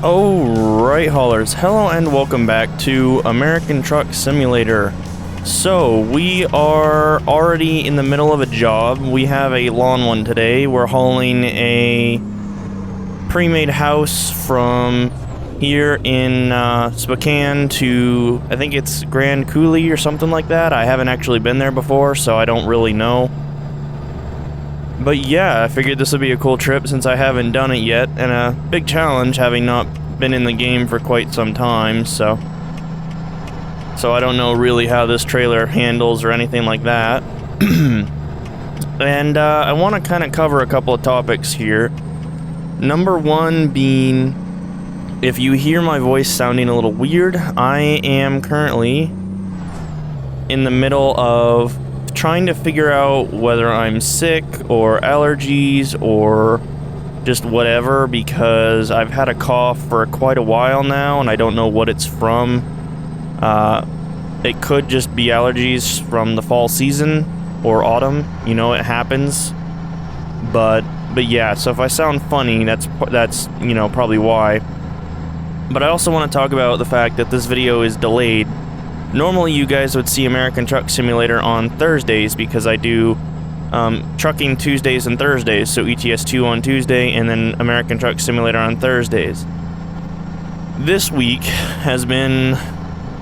Alright, haulers, hello and welcome back to American Truck Simulator. So, we are already in the middle of a job. We have a lawn one today. We're hauling a pre-made house from here in Spokane to, I think it's Grand Coulee or something like that. I haven't actually been there before, so I don't really know. But yeah, I figured this would be a cool trip since I haven't done it yet, and a big challenge having not been in the game for quite some time, so I don't know really how this trailer handles or anything like that. And I want to kind of cover a couple of topics here. Number one being, if you hear my voice sounding a little weird, I am currently in the middle of trying to figure out whether I'm sick or allergies or just whatever, because I've had a cough for quite a while now and I don't know what it's from. It could just be allergies from the fall season or autumn, you know, it happens. But yeah, so if I sound funny, that's you know, probably why. But I also want to talk about the fact that this video is delayed. Normally you guys would see American Truck Simulator on Thursdays because I do trucking Tuesdays and Thursdays, so ETS 2 on Tuesday and then American Truck Simulator on Thursdays. This week has been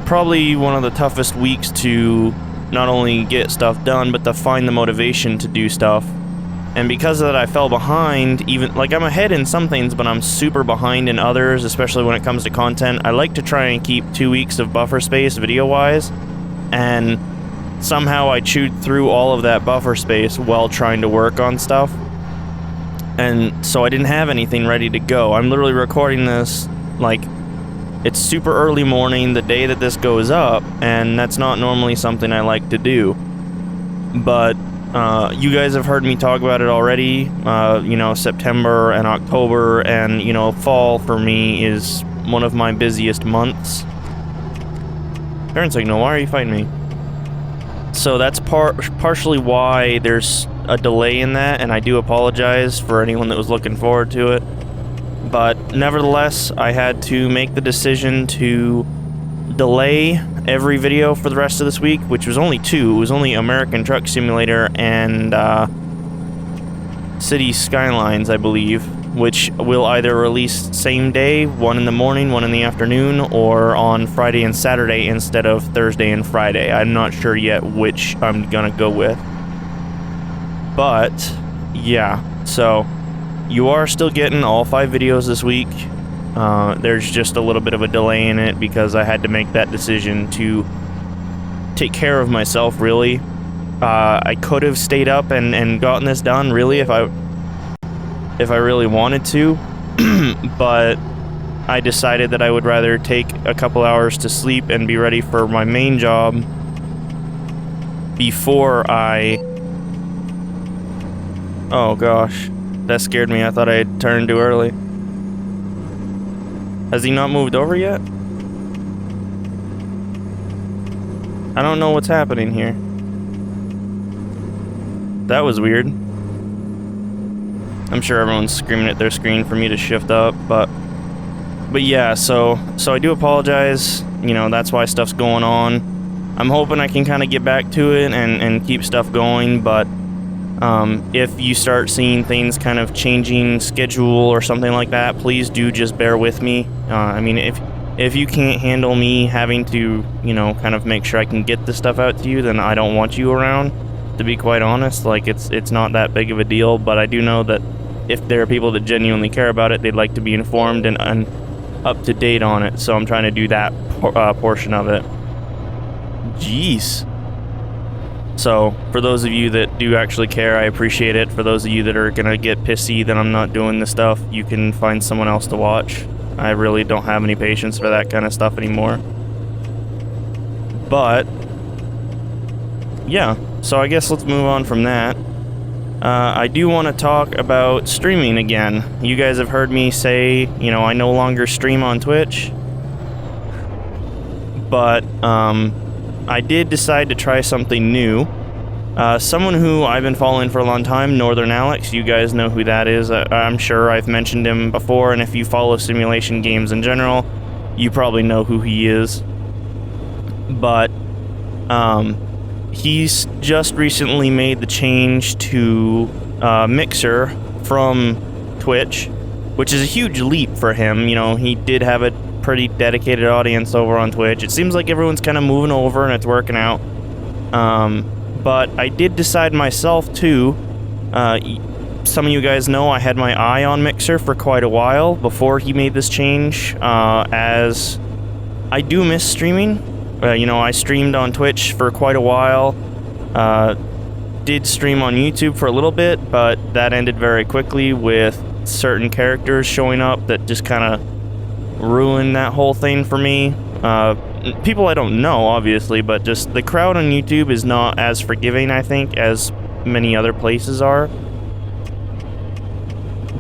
probably one of the toughest weeks to not only get stuff done, but to find the motivation to do stuff. And because of that, I fell behind. Even like, I'm ahead in some things, but I'm super behind in others, especially when it comes to content. I like to try and keep 2 weeks of buffer space video-wise, and somehow I chewed through all of that buffer space while trying to work on stuff. And so I didn't have anything ready to go. I'm literally recording this, like, it's super early morning the day that this goes up, and that's not normally something I like to do. But you guys have heard me talk about it already. You know, September and October and, you know, fall for me is one of my busiest months. Turn signal, why are you fighting me? So that's partially why there's a delay in that, and I do apologize for anyone that was looking forward to it. But nevertheless, I had to make the decision to delay every video for the rest of this week, which was only 2. It was only American Truck Simulator and City Skylines, I believe, which will either release same day, one in the morning, one in the afternoon, or on Friday and Saturday instead of Thursday and Friday. I'm not sure yet which I'm gonna go with. But yeah, so you are still getting all 5 videos this week. There's just a little bit of a delay in it because I had to make that decision to take care of myself, really. I could have stayed up and gotten this done, really, if I really wanted to, but I decided that I would rather take a couple hours to sleep and be ready for my main job before I... Oh gosh, that scared me. I thought I had turned too early. Has he not moved over yet? I don't know what's happening here. That was weird. I'm sure everyone's screaming at their screen for me to shift up, but yeah, so I do apologize. You know, that's why stuff's going on. I'm hoping I can kind of get back to it and keep stuff going, but if you start seeing things kind of changing schedule or something like that, please do just bear with me. I mean, if you can't handle me having to, you know, kind of make sure I can get this stuff out to you, then I don't want you around, to be quite honest. Like, it's not that big of a deal, but I do know that if there are people that genuinely care about it, they'd like to be informed and up to date on it, so I'm trying to do that portion of it. Jeez. So, for those of you that do actually care, I appreciate it. For those of you that are gonna get pissy that I'm not doing this stuff, you can find someone else to watch. I really don't have any patience for that kind of stuff anymore. But yeah, so I guess let's move on from that. I do want to talk about streaming again. You guys have heard me say, you know, I no longer stream on Twitch. But I did decide to try something new. Someone who I've been following for a long time, Northern Alex. You guys know who that is. I'm sure I've mentioned him before, and if you follow simulation games in general, you probably know who he is. But he's just recently made the change to Mixer from Twitch, which is a huge leap for him. You know, he did have a pretty dedicated audience over on Twitch. It seems like everyone's kind of moving over and it's working out. But I did decide myself too. Some of you guys know I had my eye on Mixer for quite a while before he made this change, as I do miss streaming. You know, I streamed on Twitch for quite a while. Did stream on YouTube for a little bit, but that ended very quickly with certain characters showing up that just kind of ruined that whole thing for me. People I don't know, obviously, but just the crowd on YouTube is not as forgiving, I think, as many other places are.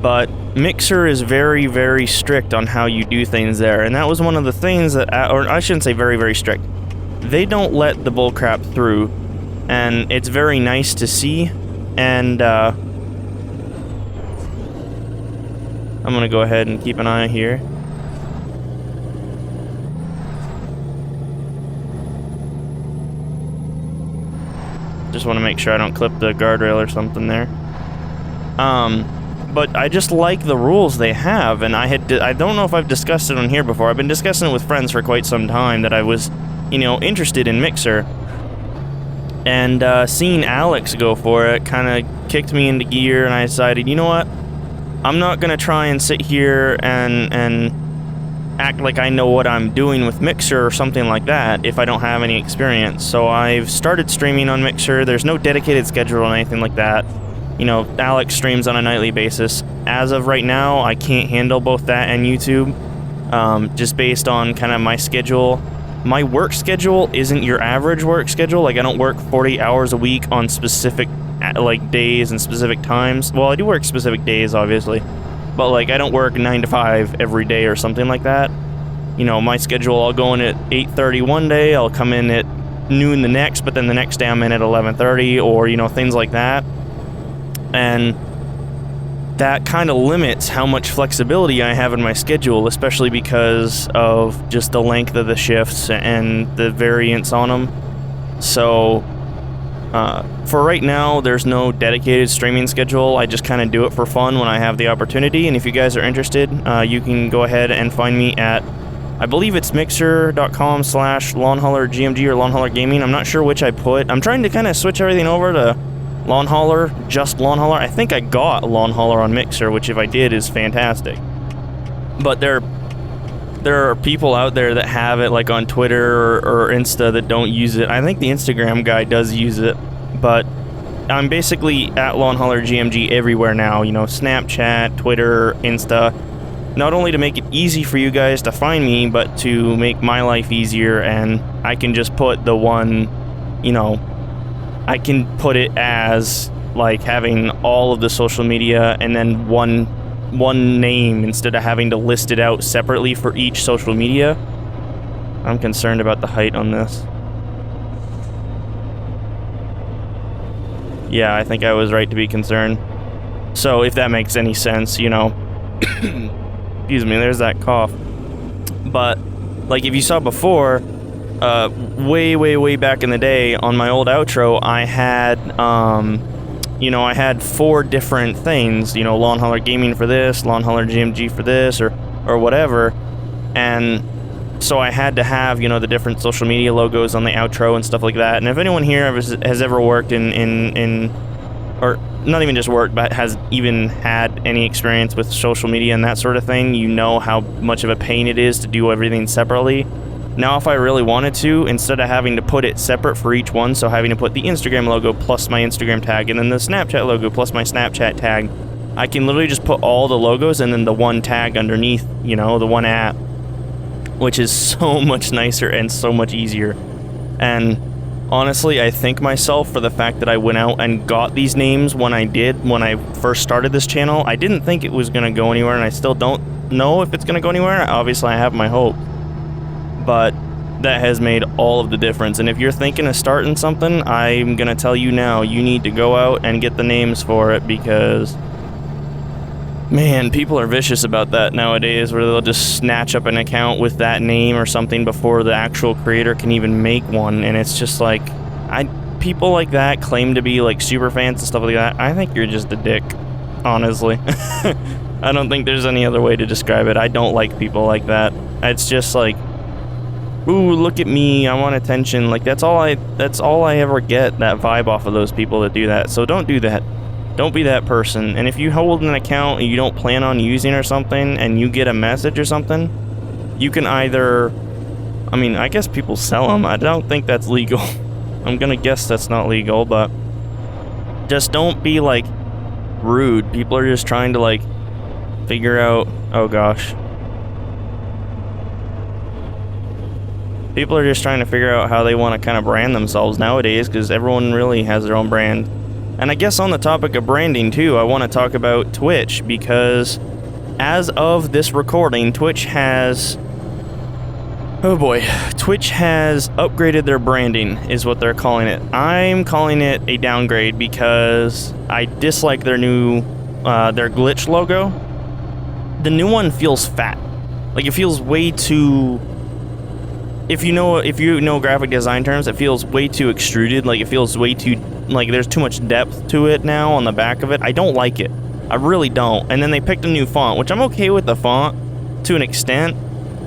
But Mixer is very, very strict on how you do things there, and that was one of the things that, or I shouldn't say very, very strict. They don't let the bullcrap through, and it's very nice to see, and I'm gonna go ahead and keep an eye here. Just want to make sure I don't clip the guardrail or something there. But I just like the rules they have, and I don't know if I've discussed it on here before. I've been discussing it with friends for quite some time that I was, you know, interested in Mixer. And seeing Alex go for it kind of kicked me into gear, and I decided, you know what? I'm not going to try and sit here and act like I know what I'm doing with Mixer or something like that if I don't have any experience. So I've started streaming on Mixer. There's no dedicated schedule or anything like that. You know, Alex streams on a nightly basis. As of right now, I can't handle both that and YouTube, just based on kind of my schedule. My work schedule isn't your average work schedule. Like, I don't work 40 hours a week on specific, like, days and specific times. Well, I do work specific days, obviously. But, like, I don't work 9 to 5 every day or something like that. You know, my schedule, I'll go in at 8:30 one day, I'll come in at noon the next, but then the next day I'm in at 11:30, or, you know, things like that. And that kind of limits how much flexibility I have in my schedule, especially because of just the length of the shifts and the variance on them. So, for right now, there's no dedicated streaming schedule. I just kind of do it for fun when I have the opportunity. And if you guys are interested, you can go ahead and find me at, I believe it's mixer.com/Longhauler GMG or Longhauler Gaming. I'm not sure which I put. I'm trying to kind of switch everything over to Longhauler, just Longhauler. I think I got Longhauler on Mixer, which if I did is fantastic. But there are people out there that have it, like on Twitter or Insta, that don't use it. I think the Instagram guy does use it, but I'm basically at Longhauler GMG everywhere now. You know, Snapchat, Twitter, Insta. Not only to make it easy for you guys to find me, but to make my life easier, and I can just put the one, you know, I can put it as like having all of the social media and then one name instead of having to list it out separately for each social media. I'm concerned about the height on this. Yeah, I think I was right to be concerned. So if that makes any sense, you know. Excuse me, there's that cough. But like if you saw before, way back in the day on my old outro, I had, you know, I had 4 different things, you know, Longhauler Gaming for this, Longhauler GMG for this, or whatever, and so I had to have, you know, the different social media logos on the outro and stuff like that. And if anyone here has ever worked in or not even just worked, but has even had any experience with social media and that sort of thing, you know how much of a pain it is to do everything separately. Now, if I really wanted to, instead of having to put it separate for each one, so having to put the Instagram logo plus my Instagram tag, and then the Snapchat logo plus my Snapchat tag, I can literally just put all the logos and then the one tag underneath, you know, the one app, which is so much nicer and so much easier. And honestly, I thank myself for the fact that I went out and got these names when I first started this channel. I didn't think it was going to go anywhere, and I still don't know if it's going to go anywhere. Obviously, I have my hope. But that has made all of the difference. And if you're thinking of starting something, I'm gonna tell you now, you need to go out and get the names for it, because man, people are vicious about that nowadays, where they'll just snatch up an account with that name or something before the actual creator can even make one. And it's just like, people like that claim to be like super fans and stuff like that. I think you're just a dick, honestly. I don't think there's any other way to describe it. I don't like people like that. It's just like, ooh, look at me, I want attention. Like, that's all I ever get, that vibe off of those people that do that. So don't do that. Don't be that person. And if you hold an account and you don't plan on using or something, and you get a message or something, you can either, I mean, I guess people sell them. I don't think that's legal. I'm gonna guess that's not legal, but just don't be like rude. People are just trying to like figure out, oh gosh. People are just trying to figure out how they want to kind of brand themselves nowadays, because everyone really has their own brand. And I guess on the topic of branding too, I want to talk about Twitch, because as of this recording, Twitch has upgraded their branding, is what they're calling it. I'm calling it a downgrade because I dislike their new, their glitch logo. The new one feels fat. Like, it feels way too, if you know graphic design terms, it feels way too extruded. Like, it feels way too, like, there's too much depth to it now on the back of it. I don't like it. I really don't. And then they picked a new font, which I'm okay with the font to an extent,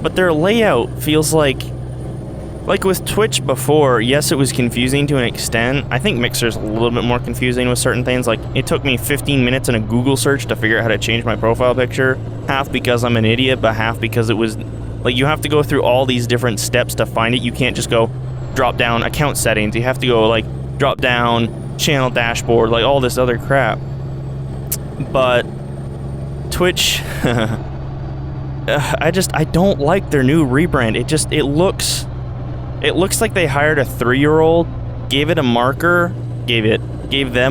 but their layout feels like with Twitch before, yes, it was confusing to an extent. I think Mixer's a little bit more confusing with certain things. Like, it took me 15 minutes in a Google search to figure out how to change my profile picture, half because I'm an idiot, but half because it was, like, you have to go through all these different steps to find it. You can't just go drop down account settings. You have to go, like, drop down channel dashboard, like, all this other crap. But Twitch, I don't like their new rebrand. It looks like they hired a 3-year-old, gave them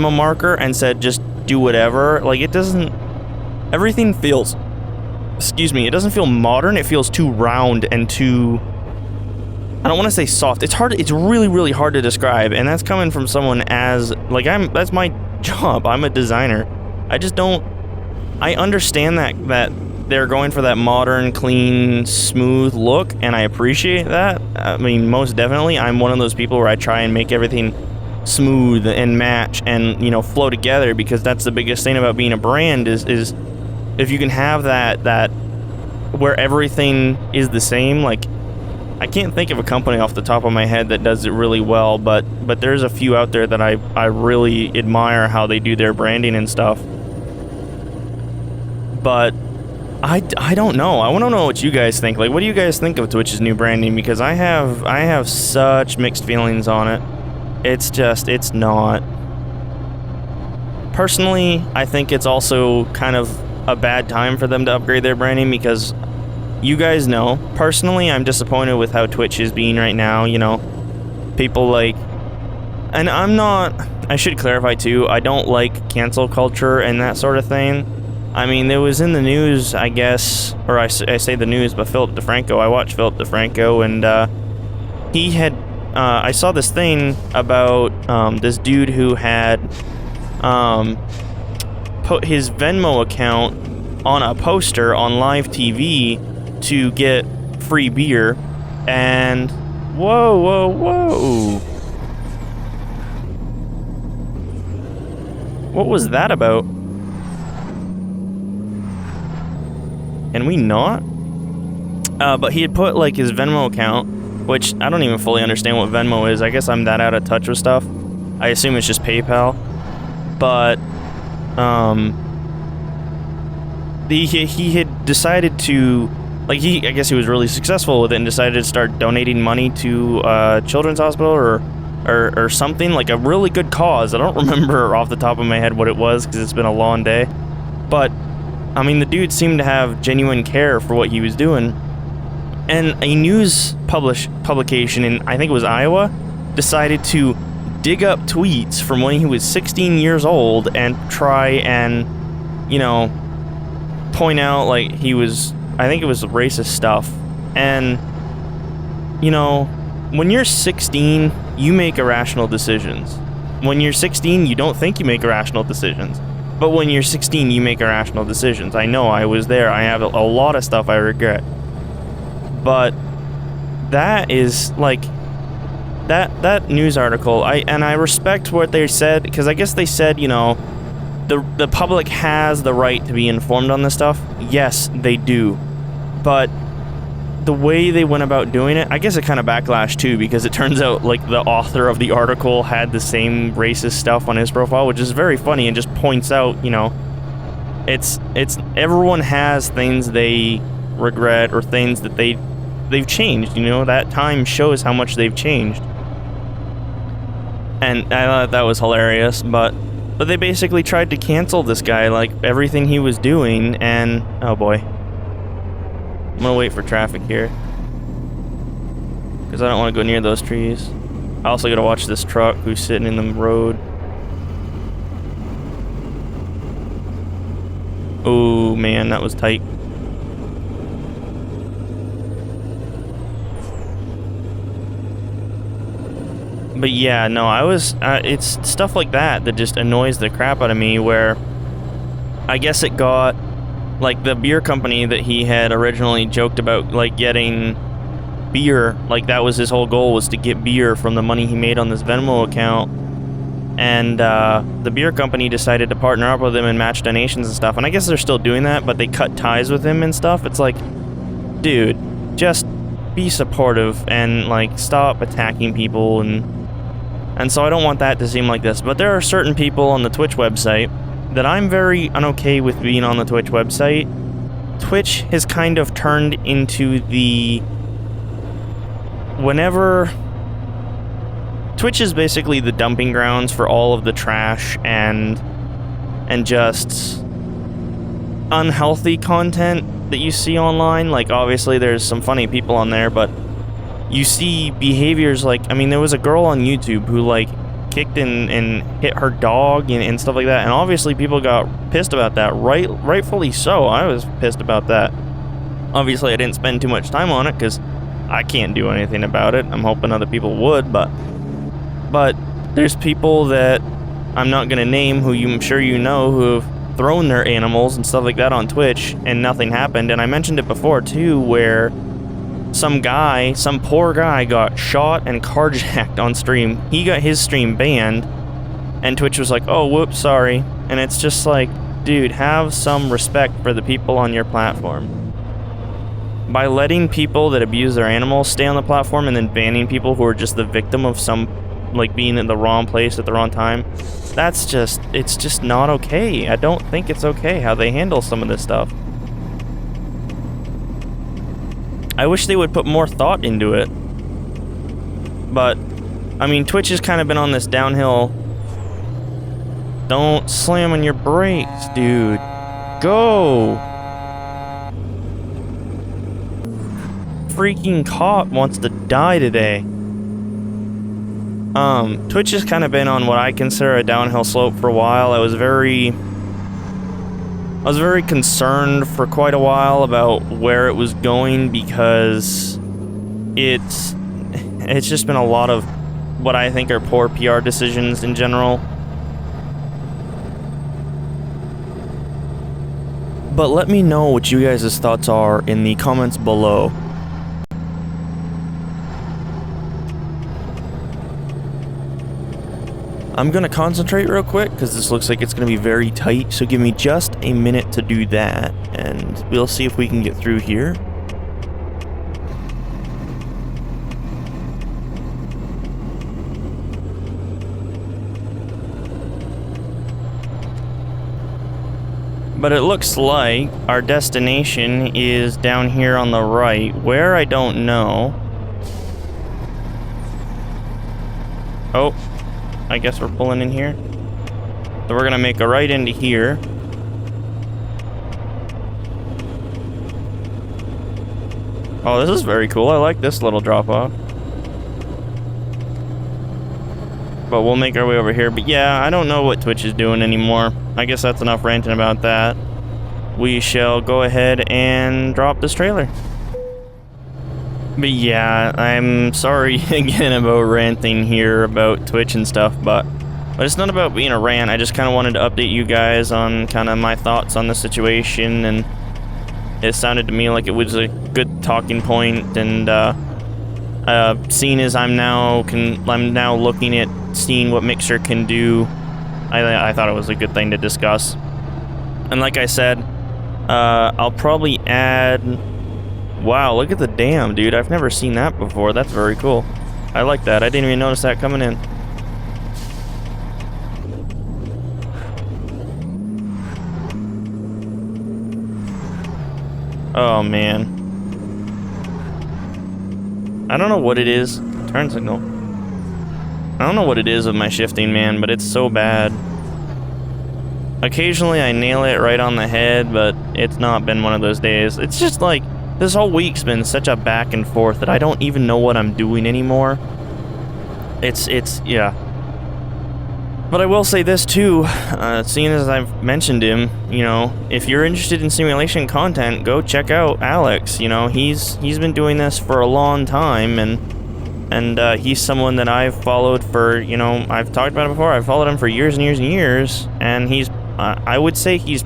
a marker, and said, just do whatever. Like, it doesn't, everything feels, it doesn't feel modern. It feels too round and too, I don't want to say soft. It's really, really hard to describe, and that's coming from someone as, like, that's my job. I'm a designer. I understand that they're going for that modern, clean, smooth look, and I appreciate that. I mean, most definitely, I'm one of those people where I try and make everything smooth and match and, you know, flow together, because that's the biggest thing about being a brand is if you can have that where everything is the same. Like, I can't think of a company off the top of my head that does it really well, but there's a few out there that I really admire how they do their branding and stuff. But I don't know. I want to know what you guys think. Like, what do you guys think of Twitch's new branding? Because I have such mixed feelings on it. It's not. Personally, I think it's also kind of a bad time for them to upgrade their branding, because you guys know, personally, I'm disappointed with how Twitch is being right now. You know, people like, and I should clarify too, I don't like cancel culture and that sort of thing. I mean, it was in the news, I guess, or I say the news, but Philip DeFranco. I watched Philip DeFranco, and he had, I saw this thing about this dude who had put his Venmo account on a poster on live TV to get free beer, and whoa. What was that about? Can we not? But he had put, like, his Venmo account, which I don't even fully understand what Venmo is. I guess I'm that out of touch with stuff. I assume it's just PayPal. But, he had decided to, like, I guess he was really successful with it and decided to start donating money to Children's Hospital or something, like a really good cause. I don't remember off the top of my head what it was, because it's been a long day. But I mean, the dude seemed to have genuine care for what he was doing. And a news publication in, I think it was Iowa, decided to dig up tweets from when he was 16 years old and try and, you know, point out, like, he was, I think it was racist stuff. And you know, when you're 16, you make irrational decisions. When you're 16, you don't think you make irrational decisions. But when you're 16, you make irrational decisions. I know, I was there. I have a lot of stuff I regret. But that is, like, that news article, I respect what they said, because I guess they said, you know, the public has the right to be informed on this stuff. Yes, they do. But the way they went about doing it, I guess it kind of backlashed too, because it turns out, like, the author of the article had the same racist stuff on his profile, which is very funny and just points out, you know, it's everyone has things they regret or things that they've changed, you know, that time shows how much they've changed. And I thought that was hilarious, but they basically tried to cancel this guy, like, everything he was doing, and oh boy. I'm gonna wait for traffic here, because I don't want to go near those trees. I also gotta watch this truck who's sitting in the road. Oh man, that was tight. But yeah, no, I was, it's stuff like that just annoys the crap out of me, where I guess it got, like, the beer company that he had originally joked about, like, getting beer, like, that was his whole goal, was to get beer from the money he made on this Venmo account. And the beer company decided to partner up with him and match donations and stuff. And I guess they're still doing that, but they cut ties with him and stuff. It's like, dude, just be supportive and, like, stop attacking people. And so I don't want that to seem like this. But there are certain people on the Twitch website that I'm very unokay with being on the Twitch website. Twitch has kind of turned into the... Twitch is basically the dumping grounds for all of the trash and just unhealthy content that you see online. Like, obviously there's some funny people on there, but you see behaviors like, I mean, there was a girl on YouTube who, like, kicked and hit her dog and stuff like that, and obviously people got pissed about that, rightfully so. I was pissed about that. Obviously I didn't spend too much time on it because I can't do anything about it. I'm hoping other people would, but there's people that I'm not gonna name, who I'm sure you know, who have thrown their animals and stuff like that on Twitch and nothing happened. And I mentioned it before too, where some poor guy got shot and carjacked on stream. He got his stream banned, and Twitch was like, oh, whoops, sorry. And it's just like, dude, have some respect for the people on your platform. By letting people that abuse their animals stay on the platform and then banning people who are just the victim of some, like, being in the wrong place at the wrong time, it's just not okay. I don't think it's okay how they handle some of this stuff. I wish they would put more thought into it. But, I mean, Twitch has kind of been on this downhill. Don't slam on your brakes, dude. Go! Freaking cop wants to die today. Twitch has kind of been on what I consider a downhill slope for a while. I was very concerned for quite a while about where it was going, because it's just been a lot of what I think are poor PR decisions in general. But let me know what you guys' thoughts are in the comments below. I'm gonna concentrate real quick, because this looks like it's gonna be very tight, so give me just a minute to do that, and we'll see if we can get through here. But it looks like our destination is down here on the right. Where, I don't know. Oh. I guess we're pulling in here. So we're gonna make a right into here. Oh, this is very cool. I like this little drop off. But we'll make our way over here. But yeah, I don't know what Twitch is doing anymore. I guess that's enough ranting about that. We shall go ahead and drop this trailer. But yeah, I'm sorry again about ranting here about Twitch and stuff, but it's not about being a rant. I just kind of wanted to update you guys on kind of my thoughts on the situation, and it sounded to me like it was a good talking point. And seeing as I'm now looking at seeing what Mixer can do, I thought it was a good thing to discuss. And like I said, I'll probably add. Wow, look at the dam, dude. I've never seen that before. That's very cool. I like that. I didn't even notice that coming in. Oh, man. I don't know what it is. Turn signal. I don't know what it is with my shifting, man, but it's so bad. Occasionally I nail it right on the head, but it's not been one of those days. It's just like, this whole week's been such a back and forth that I don't even know what I'm doing anymore. Yeah. But I will say this too, seeing as I've mentioned him, you know, if you're interested in simulation content, go check out Alex. You know, he's been doing this for a long time, and he's someone that I've followed for, you know, I've talked about it before. I've followed him for years and years and years, and he's, I would say he's,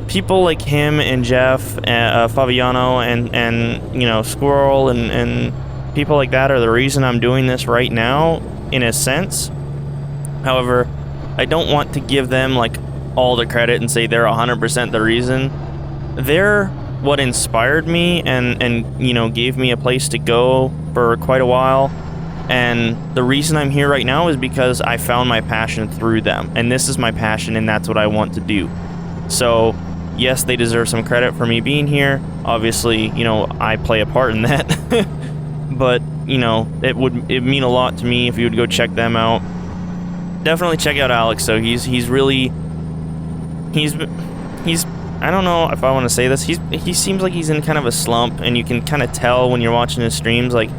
people like him and Jeff, Fabiano, and you know, Squirrel, and people like that are the reason I'm doing this right now, in a sense. However, I don't want to give them like all the credit and say they're 100% the reason. They're what inspired me and you know, gave me a place to go for quite a while. And the reason I'm here right now is because I found my passion through them, and this is my passion, and that's what I want to do. So yes, they deserve some credit for me being here. Obviously, you know, I play a part in that. But, you know, it'd mean a lot to me if you would go check them out. Definitely check out Alex, though. He's I don't know if I want to say this. He seems like he's in kind of a slump, and you can kind of tell when you're watching his streams, like,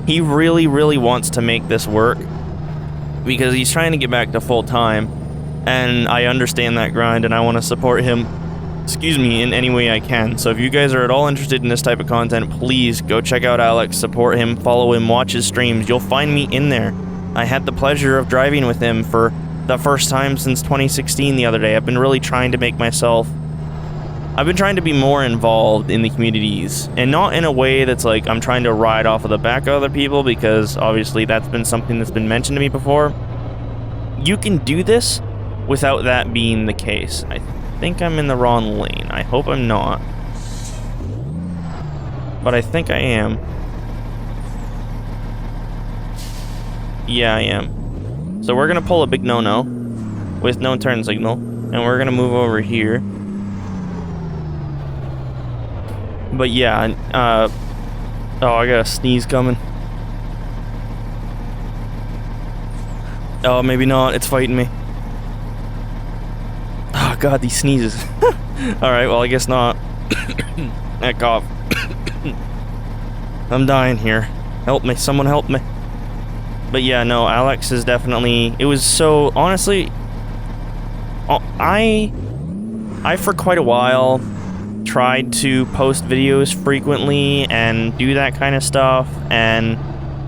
he really, really wants to make this work because he's trying to get back to full time, and I understand that grind, and I want to support him, excuse me, in any way I can. So if you guys are at all interested in this type of content, please go check out Alex, support him, follow him, watch his streams. You'll find me in there. I had the pleasure of driving with him for the first time since 2016 the other day. I've been really trying to be more involved in the communities, and not in a way that's like I'm trying to ride off of the back of other people, because obviously that's been something that's been mentioned to me before. You can do this without that being the case. I think I'm in the wrong lane. I hope I'm not, but I think I am. Yeah, I am. So we're gonna pull a big no-no with no turn signal, and we're gonna move over here. But yeah, oh, I got a sneeze coming. Oh, maybe not. It's fighting me. Oh god, these sneezes. Alright, well, I guess not. That cough. I'm dying here. Help me, someone help me. But yeah, no, Alex is definitely... It was so... Honestly, I for quite a while tried to post videos frequently and do that kind of stuff, and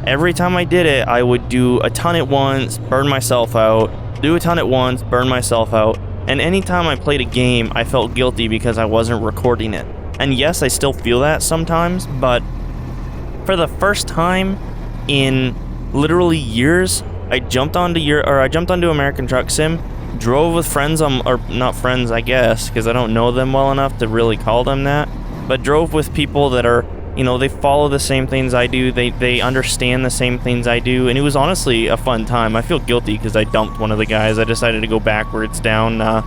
every time I did it, I would do a ton at once, burn myself out, do a ton at once, burn myself out, and anytime I played a game, I felt guilty because I wasn't recording it. And yes, I still feel that sometimes, but for the first time in literally years, I jumped onto American Truck Sim, drove with friends or not friends, I guess, because I don't know them well enough to really call them that, but drove with people that are, you know, they follow the same things I do, they understand the same things I do, and it was honestly a fun time. I feel guilty because I dumped one of the guys. I decided to go backwards down a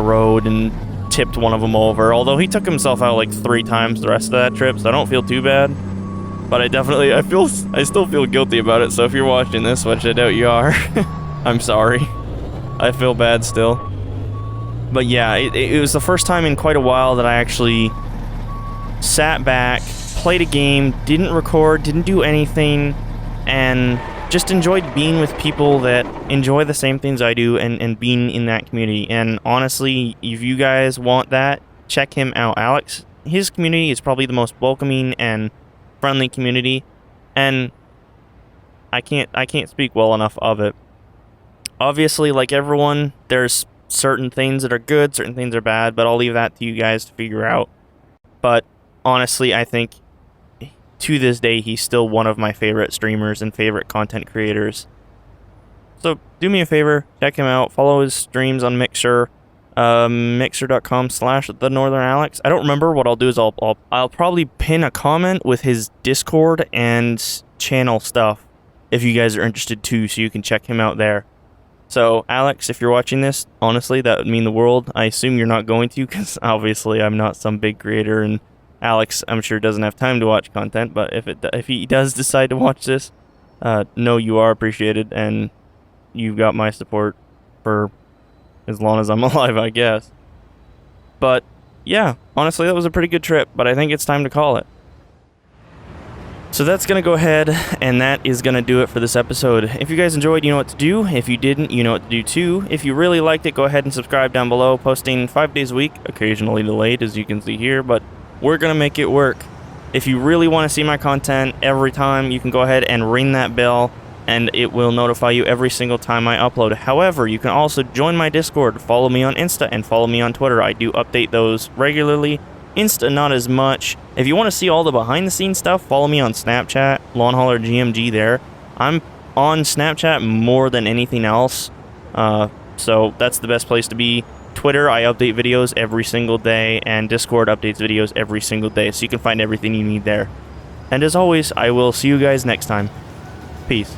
road and tipped one of them over, although he took himself out like 3 times the rest of that trip, so I don't feel too bad. But I still feel guilty about it, so if you're watching this, which I doubt you are, I'm sorry. I feel bad still. But yeah, it was the first time in quite a while that I actually sat back, played a game, didn't record, didn't do anything, and just enjoyed being with people that enjoy the same things I do, and being in that community. And honestly, if you guys want that, check him out. Alex his community is probably the most welcoming and friendly community, and I can't speak well enough of it. Obviously, like everyone, there's certain things that are good, certain things are bad, but I'll leave that to you guys to figure out. But honestly, I think to this day, he's still one of my favorite streamers and favorite content creators. So do me a favor, check him out, follow his streams on Mixer, mixer.com/thenorthernalex. I don't remember. What I'll do is I'll probably pin a comment with his Discord and channel stuff if you guys are interested too, so you can check him out there. So, Alex, if you're watching this, honestly, that would mean the world. I assume you're not going to, because obviously I'm not some big creator, and Alex, I'm sure, doesn't have time to watch content, but if he does decide to watch this, know you are appreciated, and you've got my support for as long as I'm alive, I guess. But, yeah, honestly, that was a pretty good trip, but I think it's time to call it. So that's going to go ahead, and that is going to do it for this episode. If you guys enjoyed, you know what to do. If you didn't, you know what to do too. If you really liked it, go ahead and subscribe down below. Posting 5 days a week, occasionally delayed, as you can see here, but we're going to make it work. If you really want to see my content every time, you can go ahead and ring that bell, and it will notify you every single time I upload. However, you can also join my Discord, follow me on Insta, and follow me on Twitter. I do update those regularly. Insta, not as much. If you want to see all the behind-the-scenes stuff, follow me on Snapchat, Longhauler GMG there. I'm on Snapchat more than anything else, so that's the best place to be. Twitter, I update videos every single day, and Discord updates videos every single day, so you can find everything you need there. And as always, I will see you guys next time. Peace.